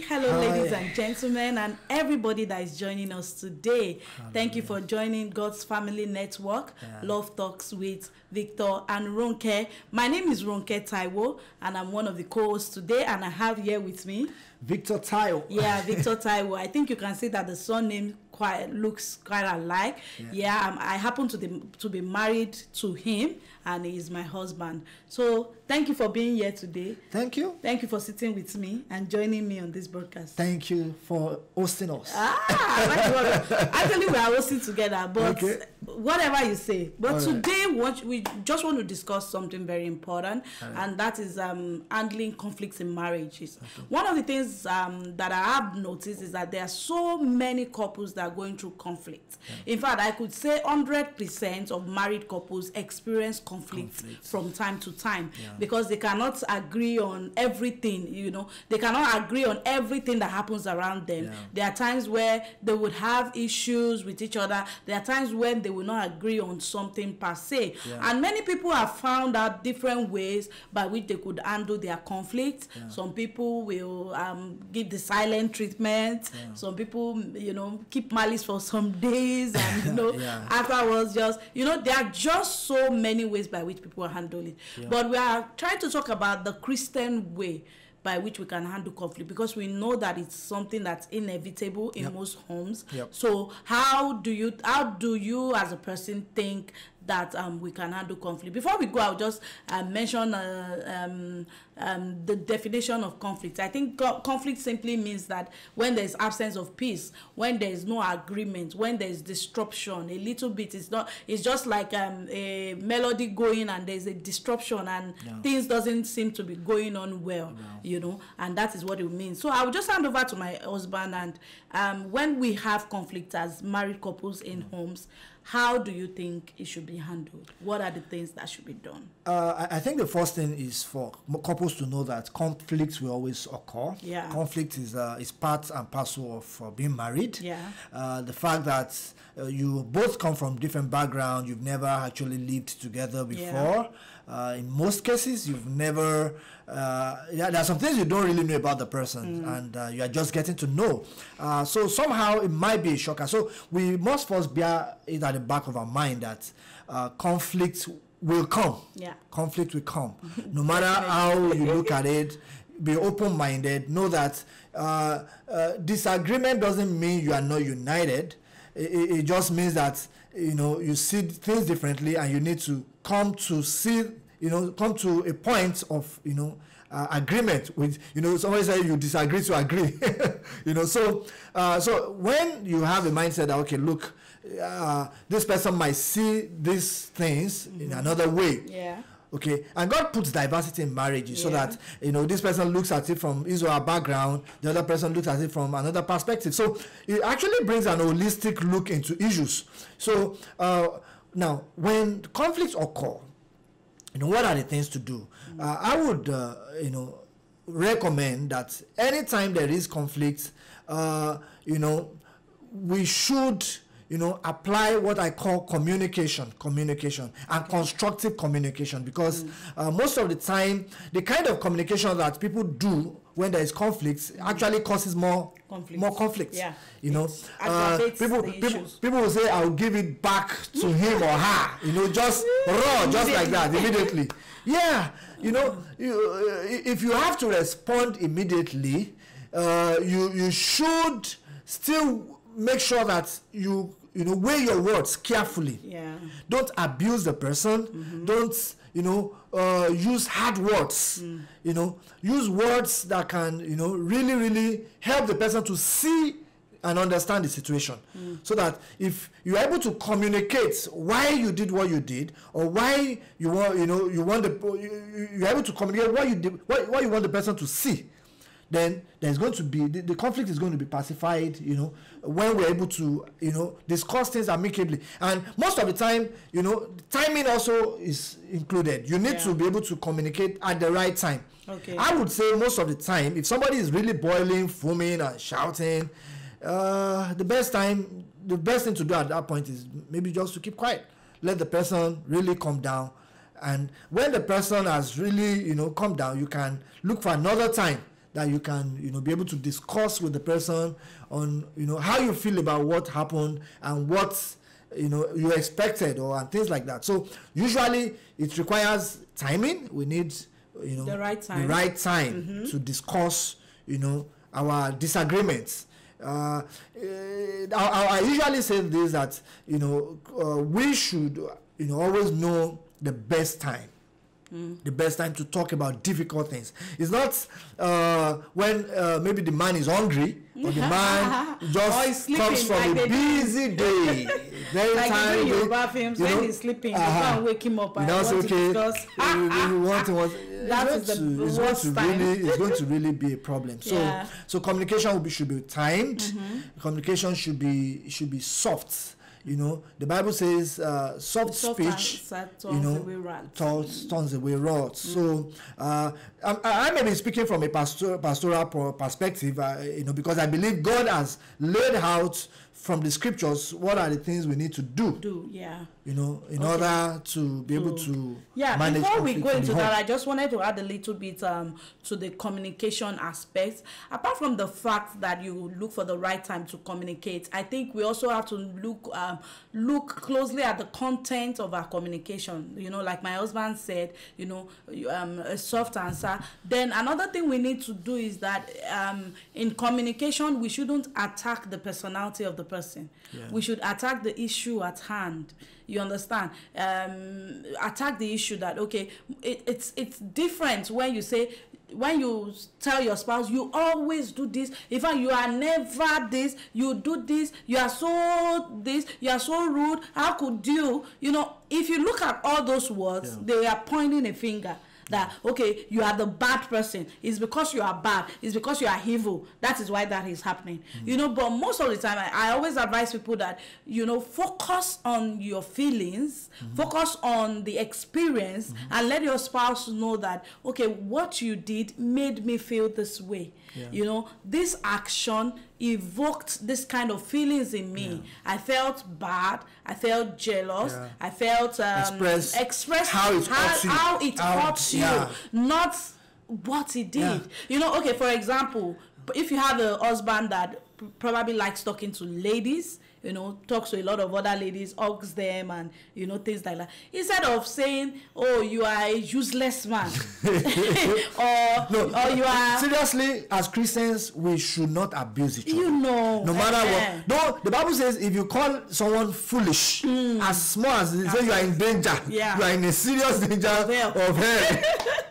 Hello, ladies Hi. and gentlemen, and everybody that is joining us today. Thank you for joining God's Family Network, Love Talks with Victor and Ronke. My name is Ronke Taiwo, and I'm one of the co-hosts today, and I have here with me Victor Tile. Yeah, Victor Taiwo. I think you can see that the surname looks quite alike. I happen to be married to him, and he is my husband. So thank you for being here today. Thank you. Thank you for sitting with me and joining me on this broadcast. Thank you for hosting us. Actually, we are hosting together, but whatever you say. But today, we just want to discuss something very important, and that is handling conflicts in marriages. One of the things that I have noticed is that there are so many couples that are going through conflict. In fact, I could say 100% of married couples experience conflict from time to time because they cannot agree on everything. They cannot agree on everything that happens around them. There are times where they would have issues with each other. There are times when they will not agree on something per se. And many people have found out different ways by which they could handle their conflict. Some people will give the silent treatment. Some people, keep malice for some days, and afterwards there are just so many ways by which people handle it. But we are trying to talk about the Christian way by which we can handle conflict, because we know that it's something that's inevitable in most homes. So how do you as a person think that we can handle conflict? Before we go, I'll just mention the definition of conflict. I think conflict simply means that when there's absence of peace, when there's no agreement, when there's disruption, a little bit, it's just like a melody going and there's a disruption and things doesn't seem to be going on well, and that is what it means. So I will just hand over to my husband, and when we have conflict as married couples in homes, how do you think it should be handled? What are the things that should be done? I think the first thing is for couples to know that conflict will always occur. Conflict is part and parcel of being married. The fact that you both come from different backgrounds, you've never actually lived together before. In most cases, you've never. There are some things you don't really know about the person, and you are just getting to know. So somehow it might be a shocker. So we must first bear it at the back of our mind that conflict will come. Conflict will come. No matter how you look at it, be open-minded. Know that disagreement doesn't mean you are not united. It just means that you see things differently, and you need to come to a point of agreement with somebody said you disagree to agree. So when you have a mindset that, okay, look, this person might see these things in another way. Okay, and God puts diversity in marriages so that this person looks at it from his or her background, the other person looks at it from another perspective. So it actually brings an holistic look into issues. So now, when conflicts occur, what are the things to do? I would recommend that anytime there is conflict, we should apply what I call communication and constructive communication, because most of the time the kind of communication that people do when there is conflict actually causes more conflict. People will say, I'll give it back to him or her, just raw, just like that, immediately. If you have to respond immediately, you should still make sure that you weigh your words carefully. Don't abuse the person. Don't use hard words. Use words that can really help the person to see and understand the situation, so that if you're able to communicate why you did what you did, or why you're able to communicate what you did, what you want the person to see, then there's going to be the conflict is going to be pacified, when we're able to discuss things amicably. And most of the time, timing also is included. You need to be able to communicate at the right time. I would say most of the time, if somebody is really boiling, foaming and shouting, the best thing to do at that point is maybe just to keep quiet. Let the person really calm down, and when the person has really calmed down, you can look for another time that you can, you know, be able to discuss with the person on, you know, how you feel about what happened and what, you know, you expected and things like that. So usually it requires timing. We need, you know, the right time to discuss, you know, our disagreements. I usually say this, that, you know, we should, you know, always know the best time. The best time to talk about difficult things. It's not when maybe the man is hungry or the man just comes from a busy day. Very like tired. in Yoruba films, when he's sleeping, you can't wake him up and want to discuss. It's going to really be a problem. So communication should be timed. Communication should be soft. You know, the Bible says soft speech, you know, turns away wrath. So I may be speaking from a pastoral perspective, you know, because I believe God has laid out from the scriptures what are the things we need to do. You know, in order to be able to manage. Before we go into that, I just wanted to add a little bit to the communication aspect. Apart from the fact that you look for the right time to communicate, I think we also have to look closely at the content of our communication. You know, like my husband said, you know, a soft answer. Then another thing we need to do is that in communication, we shouldn't attack the personality of the person. We should attack the issue at hand. You understand? Attack the issue that, okay, it's different when you say, when you tell your spouse, you always do this, in fact you are never this, you do this, you are so rude, how could you, you know, if you look at all those words, they are pointing a finger that, okay, you are the bad person. It's because you are bad. It's because you are evil. That is why that is happening. You know, but most of the time, I always advise people that, you know, focus on your feelings, focus on the experience, and let your spouse know that, okay, what you did made me feel this way. You know, this action evoked this kind of feelings in me. I felt bad, I felt jealous, I felt express how it hurts you, not what it did. You know, okay, for example, if you have a husband that probably likes talking to ladies, you know, talks to a lot of other ladies, hugs them, and, you know, things like that. Instead of saying, oh, you are a useless man, or you are... Seriously, as Christians, we should not abuse each other. You know. No matter what. No, the Bible says if you call someone foolish, as small as they say you are in danger, you are in a serious danger of hell.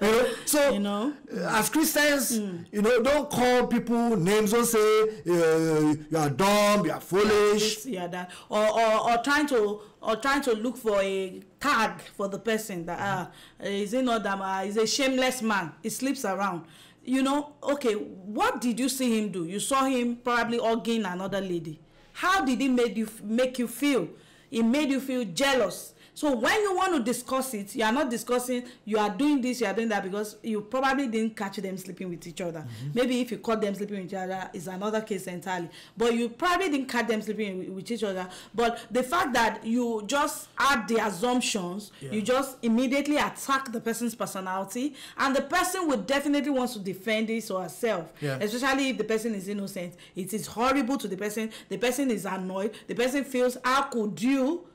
You know? So, you know, as Christians, you know, don't call people names. Don't say you are dumb, you are foolish. That, or trying to look for a tag for the person that is he not that is a shameless man, he sleeps around. You know, okay, what did you see him do? You saw him probably hugging another lady. How did it make you feel? It made you feel jealous. So when you want to discuss it, you are not discussing, you are doing this, you are doing that, because you probably didn't catch them sleeping with each other. Maybe if you caught them sleeping with each other, is another case entirely. But you probably didn't catch them sleeping with each other. But the fact that you just add the assumptions, you just immediately attack the person's personality, and the person would definitely want to defend his or herself, especially if the person is innocent. It is horrible to the person is annoyed, the person feels, how could you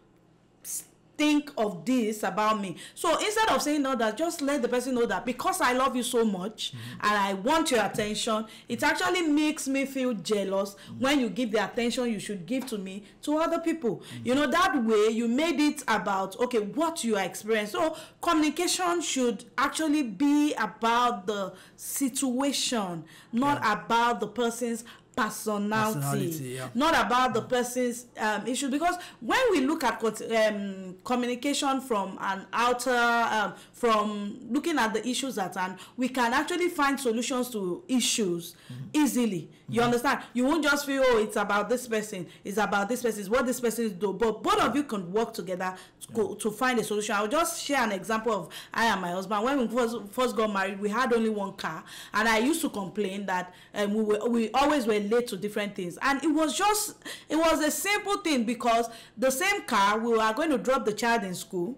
think of this about me? So instead of saying no, that, just let the person know that because I love you so much and I want your attention, it actually makes me feel jealous when you give the attention you should give to me to other people. You know, that way you made it about, okay, what you are experiencing. So communication should actually be about the situation, not about the person's personality, not about the person's issue. Because when we look at communication from an outer, from looking at the issues at hand, we can actually find solutions to issues easily. You understand? You won't just feel, oh, it's about this person, it's about this person, it's what this person is doing. But both of you can work together to find a solution. I'll just share an example of I and my husband. When we first got married, we had only one car, and I used to complain that we always were late to different things, and it was a simple thing, because the same car, we were going to drop the child in school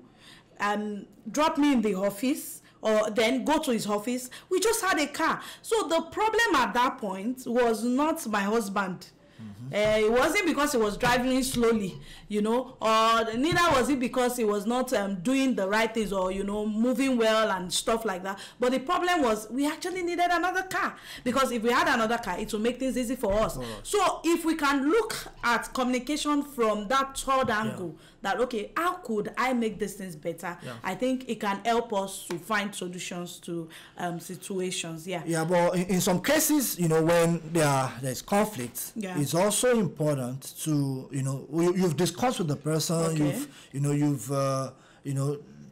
and drop me in the office, or then go to his office. We just had a car. So the problem at that point was not my husband. It wasn't because he was driving slowly, you know, or neither was it because he was not doing the right things or, you know, moving well and stuff like that. But the problem was we actually needed another car, because if we had another car, it will make things easy for us. So if we can look at communication from that third angle, that okay, how could I make these things better? I think it can help us to find solutions to situations. But in some cases, you know, when there's conflict, it's also important to, you know, you've discussed with the person, you've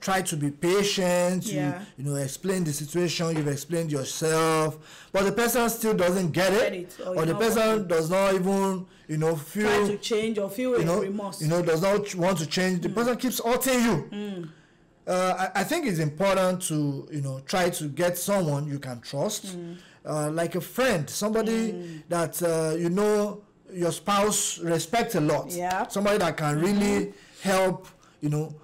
try to be patient, you know, explain the situation, you've explained yourself, but the person still doesn't get it, or the person does not even, you know, feel try to change or feel remorse, you know, does not want to change. The person keeps hurting you. I think it's important to, you know, try to get someone you can trust, like a friend, somebody that you know your spouse respects a lot, somebody that can really help, you know,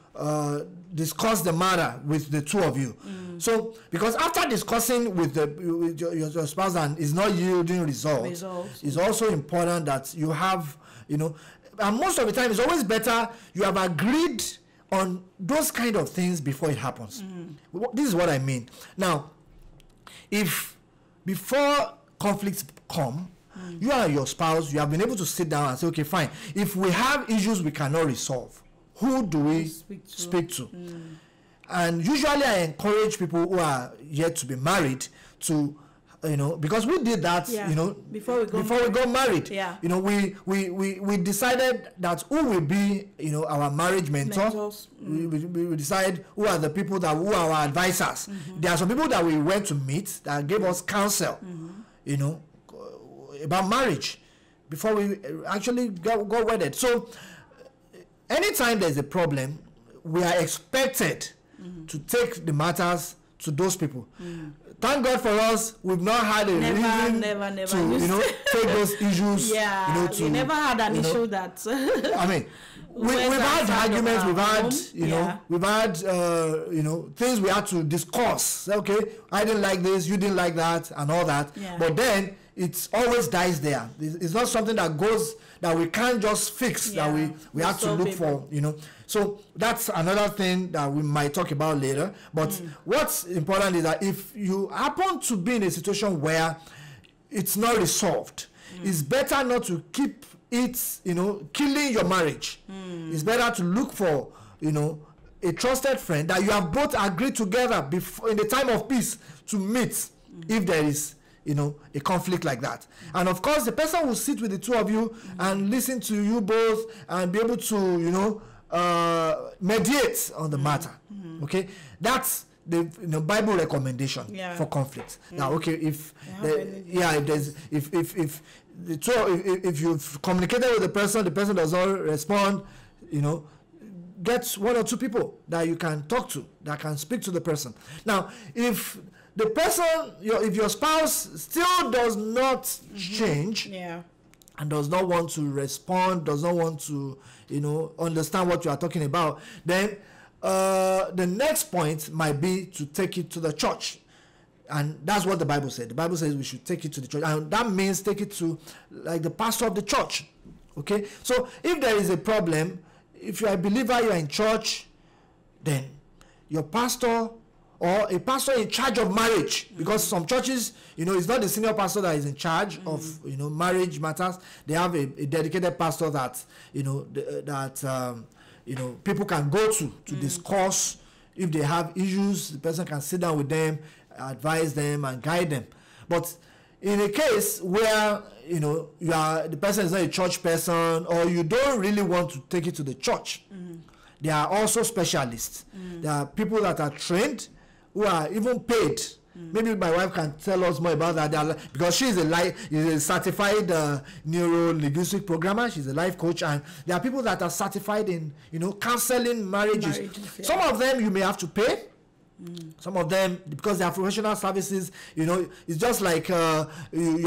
discuss the matter with the two of you. So because after discussing with your spouse and is not yielding results, it's also important that you have, you know, and most of the time it's always better you have agreed on those kind of things before it happens. This is what I mean. Now, if before conflicts come, you and your spouse, you have been able to sit down and say, okay, fine, if we have issues we cannot resolve, who do we speak to? And usually I encourage people who are yet to be married to, you know, because we did that, you know, before we got married. You know, we decided that who will be, you know, our marriage mentors. We decide who are the people who are our advisors. There are some people that we went to meet that gave us counsel, you know, about marriage before we actually got wedded. So anytime there's a problem, we are expected to take the matters to those people. Thank God for us, we've not had a reason to, you know, take those issues. You know, we never had an issue that. I mean, we've had arguments, we've had, you know, we've had, you know, things we had to discuss. Okay, I didn't like this, you didn't like that, and all that. But then it always dies there. It's not something that goes, that we can't just fix, that we have to look for, you know. So that's another thing that we might talk about later. But what's important is that if you happen to be in a situation where it's not resolved, it's better not to keep it, you know, killing your marriage. It's better to look for, you know, a trusted friend that you have both agreed together before, in the time of peace, to meet if there is, you know, a conflict like that. And of course, the person will sit with the two of you and listen to you both and be able to, you know, mediate on the matter. Okay, that's the, you know, Bible recommendation for conflict. Now, okay, if you've communicated with the person does not respond, you know, get one or two people that you can talk to, that can speak to the person. Now, if the person, if your spouse still does not change, and does not want to respond, does not want to, you know, understand what you are talking about, then the next point might be to take it to the church. And that's what the Bible said. The Bible says we should take it to the church. And that means take it to, like, the pastor of the church. Okay? So if there is a problem, if you are a believer, you are in church, then your pastor or a pastor in charge of marriage, because some churches, you know, it's not the senior pastor that is in charge of, you know, marriage matters. They have a dedicated pastor that, you know, you know, people can go to discuss if they have issues. The person can sit down with them, advise them, and guide them. But in a case where, you know, the person is not a church person, or you don't really want to take it to the church, there are also specialists. There are people that are trained, who are even paid. Maybe my wife can tell us more about that, because she is a certified neuro-linguistic programmer. She's a life coach, and there are people that are certified in, you know, counseling marriages. Some of them you may have to pay. Some of them, because they are professional services, you know, it's just like you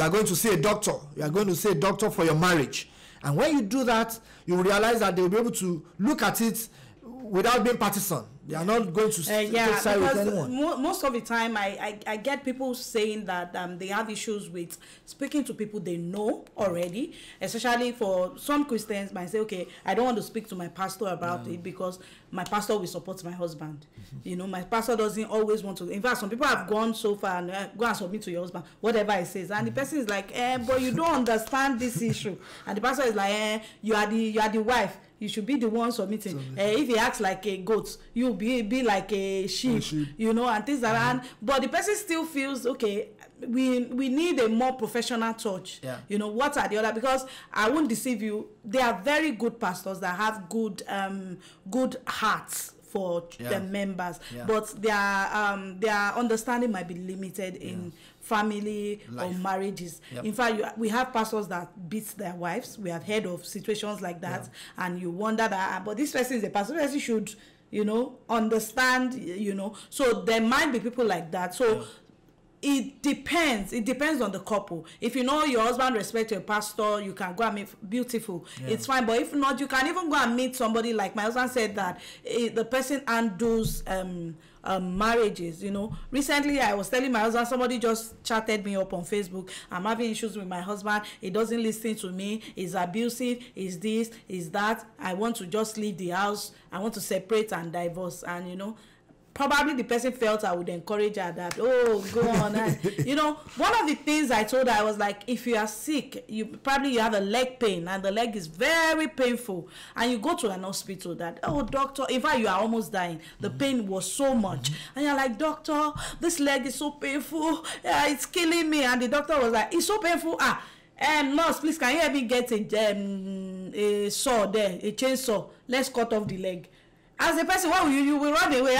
are going to see a doctor. You are going to see a doctor for your marriage. And when you do that, you realize that they will be able to look at it without being partisan. They are not going to take side with anyone. Most of the time, I get people saying that they have issues with speaking to people they know already, especially for some Christians might say, okay, I don't want to speak to my pastor about it because my pastor will support my husband. You know, my pastor doesn't always want to. In fact, some people have gone so far and go and submit to your husband, whatever he says. And the person is like, but you don't understand this issue. And the pastor is like, you are the wife. You should be the one submitting. If he acts like a goat, you be like a sheep, you know, and things like that. But the person still feels, okay, we need a more professional touch. You know, what are the other? Because I won't deceive you, they are very good pastors that have good hearts for the members, but their understanding might be limited in family life or marriages. In fact, we have pastors that beat their wives. We have heard of situations like that, and you wonder that, but this person is a pastor. This person should, you know, understand, you know. So there might be people like that. So it depends on the couple. If you know your husband respects your pastor, you can go and meet, beautiful, it's fine. But if not, you can even go and meet somebody. Like my husband said that the person undoes marriages. You know, recently I was telling my husband, somebody just chatted me up on Facebook, I'm having issues with my husband, he doesn't listen to me, he's abusive, he's this, he's that, I want to just leave the house, I want to separate and divorce. And you know, probably the person felt I would encourage her that, oh, go on. And, you know, one of the things I told her, I was like, if you are sick, you have a leg pain and the leg is very painful, and you go to an hospital that, oh, doctor, in fact, you are almost dying. The pain was so much. And you're like, doctor, this leg is so painful. It's killing me. And the doctor was like, it's so painful. Nurse, please, can you help me get a saw there, a chainsaw? Let's cut off the leg. As a person, why will you will run away?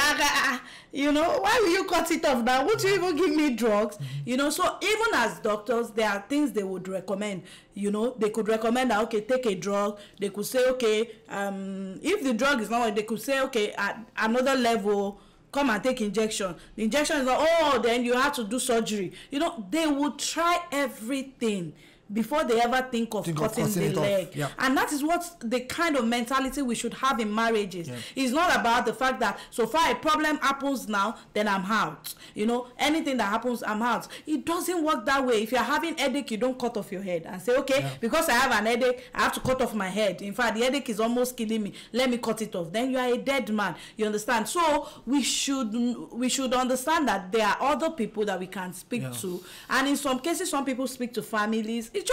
You know, why will you cut it off now? Won't you even give me drugs? You know, so even as doctors, there are things they would recommend. You know, they could recommend that, okay, take a drug. They could say, okay, if the drug is not, they could say, okay, at another level, come and take injection. The injection is like, oh, then you have to do surgery. You know, they would try everything before they ever think of cutting the leg. And that is what the kind of mentality we should have in marriages. It's not about the fact that so far a problem happens now, then I'm out. You know, anything that happens, I'm out. It doesn't work that way. If you're having headache, you don't cut off your head and say, okay, because I have an headache, I have to cut off my head. In fact, the headache is almost killing me, let me cut it off. Then you are a dead man. You understand? So we should understand that there are other people that we can speak to, and in some cases, some people speak to families. It's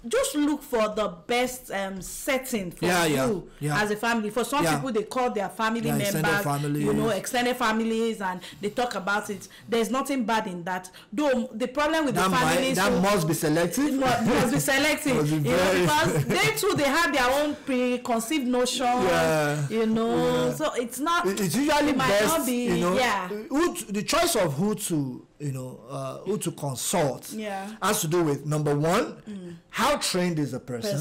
just look for the best setting for you as a family. For some people, they call their family members, you know, extended families, and they talk about it. There's nothing bad in that. Though the problem with the families must be selective. Must be selective. You know, because they too, they have their own preconceived notion. You know, so it's not. It's usually best. You know, the choice of who to, you know, who to consult has to do with, number one, how trained is the person.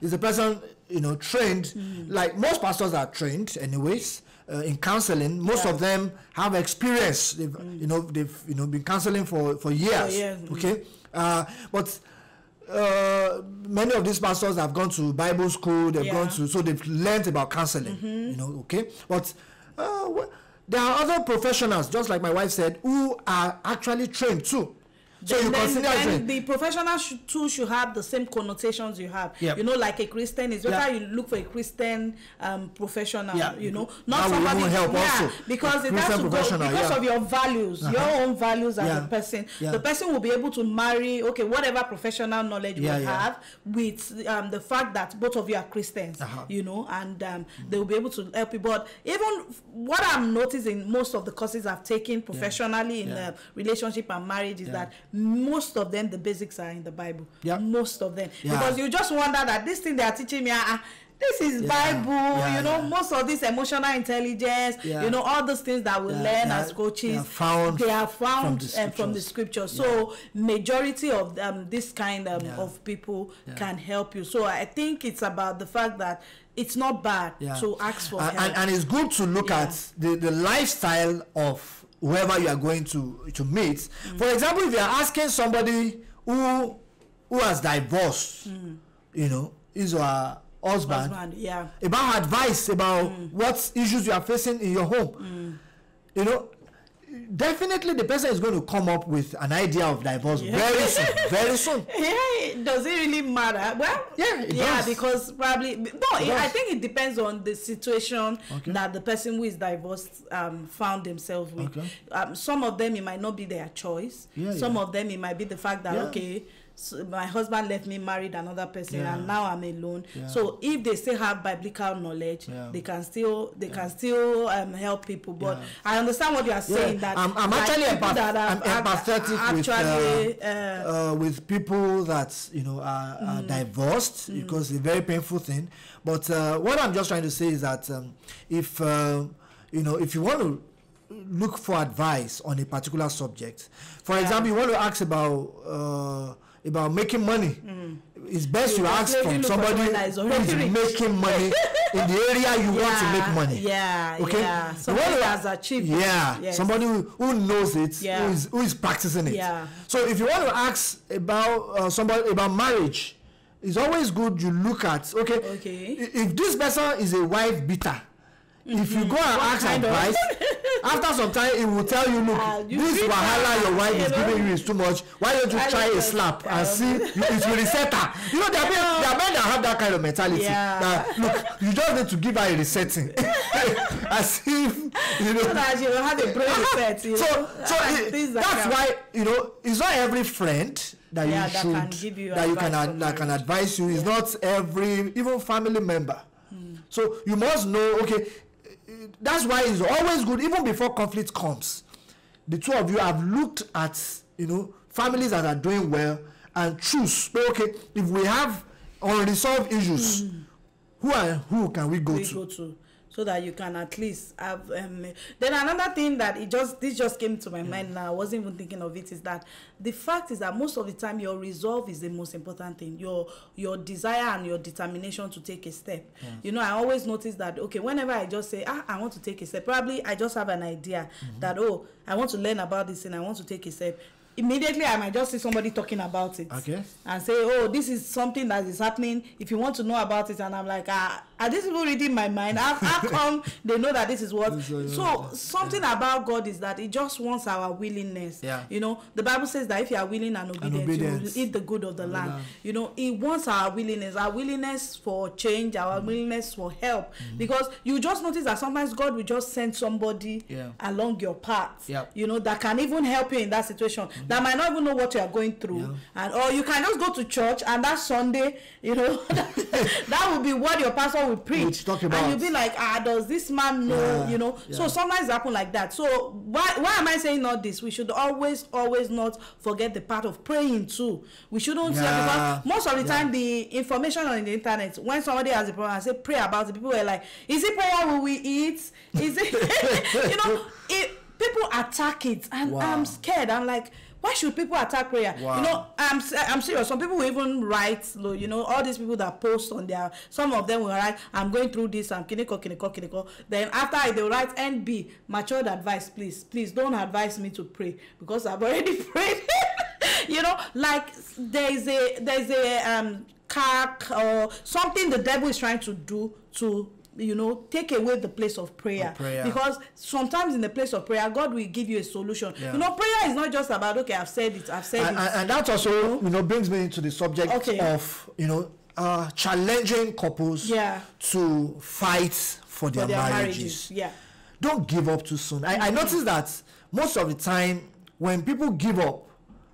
Is the person, you know, trained? Like most pastors are trained anyways in counseling. Most of them have experience. They've been counseling for years. Okay, but many of these pastors have gone to Bible school. They've gone to, so they've learned about counseling. You know, okay, but there are other professionals, just like my wife said, who are actually trained too. So then the professionals too should have the same connotations you have. You know, like a Christian, it's better you look for a Christian professional. You know, not somebody because it has to go because of your values, your own values as a person. The person will be able to marry, okay, whatever professional knowledge you have with the fact that both of you are Christians. You know, and they will be able to help you. But even what I'm noticing, most of the courses I've taken professionally in relationship and marriage is that most of them, the basics are in the Bible. Most of them, because you just wonder that this thing they are teaching me, this is Bible. You know, most of this emotional intelligence, you know, all those things that we learn as coaches, they are found from the scriptures. So majority of this kind of people can help you. So I think it's about the fact that it's not bad to ask for help. And it's good to look at the lifestyle of whoever you are going to meet. For example, if you are asking somebody who has divorced, you know, his or her husband, yeah, about advice about what issues you are facing in your home, you know, definitely the person is going to come up with an idea of divorce very soon. Yeah, does it really matter? Well, yeah, it does. Because probably I think it depends on the situation that the person who is divorced found themselves with. Some of them, it might not be their choice. Some of them, it might be the fact that so my husband left me, married another person, and now I'm alone. So if they still have biblical knowledge, they can still help people. But I understand what you are saying. That I'm actually empathetic with people that, you know, are divorced, because it's a very painful thing. But what I'm just trying to say is that if you know, if you want to look for advice on a particular subject, for example, you want to ask about making money, it's best you ask from somebody who is making money in the area you want to make money. Somebody has achieved somebody who knows it, who is practicing it. So if you want to ask about somebody about marriage, it's always good you look at if this person is a wife beater, if you go and ask advice, after some time it will tell you, look, this wahala your wife is giving you is too much. Why don't you try a slap and see it will reset her? You know, there are men that have that kind of mentality. That, look, you just need to give her a resetting. As if, you know, so that you will have a brain reset. You know? That's why, you know, it's not every friend that you should that can give you that can advise you. It's not every, even family member. So you must know, that's why it's always good, even before conflict comes, the two of you have looked at, you know, families that are doing well and choose, if we have unresolved issues, who can we go to? So that you can at least have then another thing that this just came to my mind now, I wasn't even thinking of it, is that the fact is that most of the time your resolve is the most important thing, your desire and your determination to take a step. You know, I always notice that whenever I just say I want to take a step, probably I just have an idea that I want to learn about this and I want to take a step. Immediately I might just see somebody talking about it and say, this is something that is happening, if you want to know about it, and I'm like, are these people reading my mind? How come they know that this is what? So something about God is that he just wants our willingness. You know, the Bible says that if you are willing and obedient, you will eat the good of the land. You know, he wants our willingness for change, our willingness for help, because you just notice that sometimes God will just send somebody along your path, you know, that can even help you in that situation, that might not even know what you are going through, and or you can just go to church and that Sunday, you know, that will be what your pastor will preach, and you'll be like, does this man know? You know, so sometimes it happen like that. So why am I saying all this? We should always not forget the part of praying too. We shouldn't say, because most of the time the information on the internet, when somebody has a problem and say pray about it, people are like, is it prayer will we eat? Is it you know, people attack it, and I'm scared. I'm like, why should people attack prayer? You know, I'm serious. Some people will even write, you know, all these people that post on their, some of them will write, I'm going through this, I'm kiniko. Then after they will write NB, matured advice, please don't advise me to pray, because I've already prayed. You know, like there's a cack or something the devil is trying to do to, you know, take away the place of prayer. Because sometimes in the place of prayer, God will give you a solution. You know, prayer is not just about, I've said it. And that also, you know, brings me into the subject of, you know, challenging couples to fight for their marriages. Don't give up too soon. I noticed that most of the time when people give up,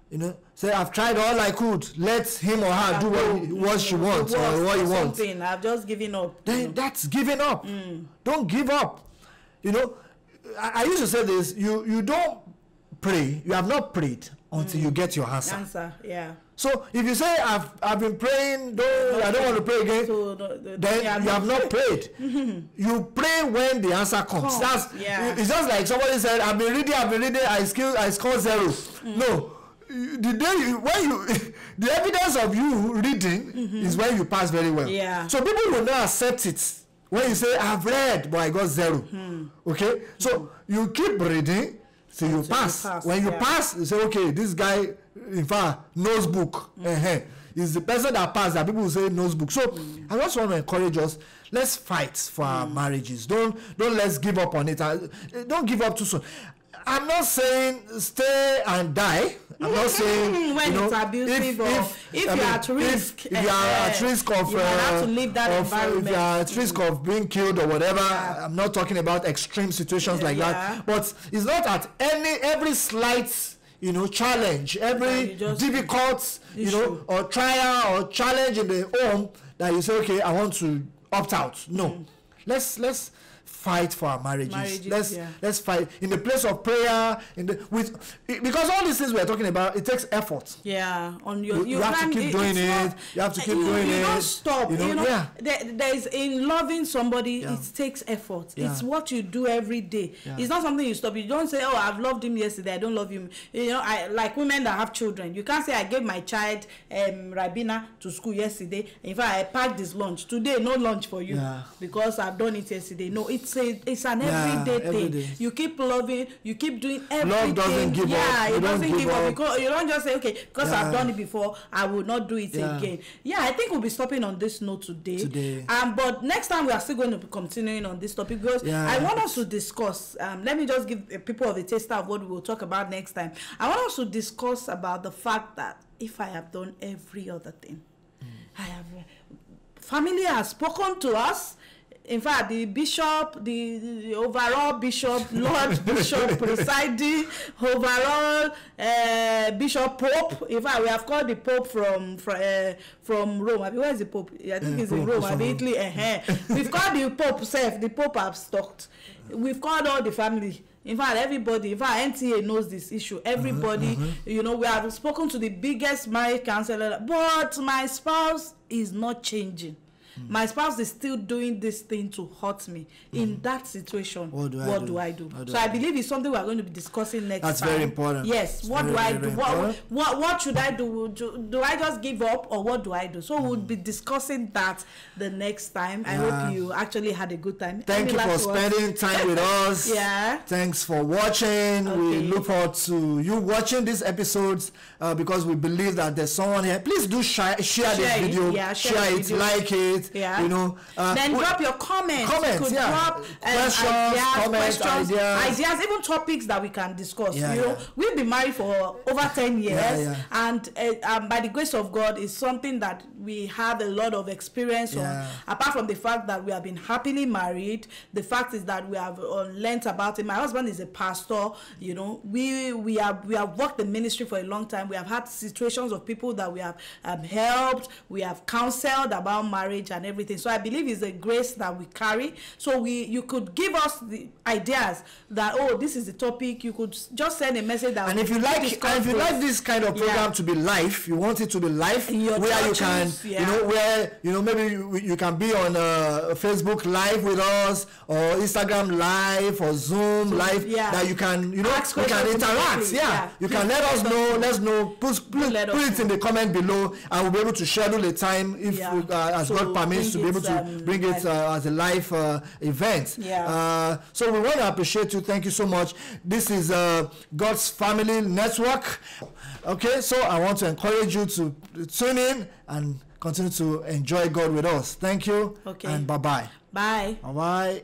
you know, say, I've tried all I could, let him or her do what she wants or what he wants. I've just given up. Then that's giving up. Don't give up. You know, I used to say this, you don't pray, you have not prayed until you get your answer. So if you say, I've been praying, I don't want to pray again, so then you have not prayed. You pray when the answer comes. It's just like somebody said, I've been reading, I scored 0. No. The day the evidence of you reading is when you pass very well. So people will not accept it when you say, I've read but I got 0. Okay, so you keep reading till you pass. When you pass, you say, okay, this guy in fact knows book. it's the person that passed that people will say knows book. So I just want to encourage us, let's fight for our marriages. Don't let's give up on it. Don't give up too soon. I'm not saying stay and die. I'm not saying when it's abusive, if you're at risk, if you are at risk of you have to leave that environment. If you are at risk of being killed or whatever, I'm not talking about extreme situations like that. But it's not at every slight, challenge, every difficult, or trial or challenge in the home that you say, okay, I want to opt out. No, let's fight for our marriages. Let's fight in the place of prayer, because all these things we're talking about, it takes effort. On you have to keep doing it. You have to keep doing it. You don't stop. There's in loving somebody, it takes effort. It's what you do every day. It's not something you stop. You don't say, oh, I've loved him yesterday, I don't love him. I like women that have children. You can't say I gave my child Rabina to school yesterday. In fact, I packed this lunch today. No lunch for you because I've done it yesterday. No, it's an everyday thing. You keep loving, you keep doing everything. Love doesn't give up. It doesn't give up. Because you don't just say, okay, because I've done it before, I will not do it again. I think we'll be stopping on this note today. But next time we are still going to be continuing on this topic, because I want us to discuss. Let me just give people of a taster of what we will talk about next time. I want us to discuss about the fact that if I have done every other thing, family has spoken to us. In fact, the bishop, the overall bishop, Lord Bishop presiding, overall Bishop Pope. In fact, we have called the Pope from Rome. I mean, where is the Pope? I think he's in Rome. I mean, Italy. We've called the Pope self. The Pope have stalked. We've called all the family. In fact, everybody, NTA knows this issue. Everybody, we have spoken to the biggest marriage counselor, but my spouse is not changing. My spouse is still doing this thing to hurt me. In that situation, what do I do? So I believe it's something we are going to be discussing next time. That's very important. Yes. What do I do? What should I do? Do I just give up, or what do I do? So we'll be discussing that the next time. I hope you actually had a good time. Thank you for spending time with us. Thanks for watching. We look forward to you watching these episodes because we believe that there's someone here. Please do share this video. Share it, like it. Then drop your comments. Drop questions, ideas, even topics that we can discuss. We've been married for over 10 years, and by the grace of God, it's something that we have a lot of experience on. Apart from the fact that we have been happily married, the fact is that we have learnt about it. My husband is a pastor. We have worked the ministry for a long time. We have had situations of people that we have helped. We have counseled about marriage and everything. So I believe it's a grace that we carry. So you could give us the ideas that, this is the topic. You could just send a message that. And if you like this kind of program to be live, you want it to be live, where you can, maybe you can be on Facebook Live with us, or Instagram Live, or Zoom Live, that you can, we can interact. You can let us know. Let's know. Put it in the comment below, and we'll be able to schedule a time if as God permits to be able to bring it as a live event. So we want to appreciate you. Thank you so much. This is God's Family Network. Okay, so I want to encourage you to tune in and continue to enjoy God with us. Thank you. And bye-bye. Bye. Bye-bye.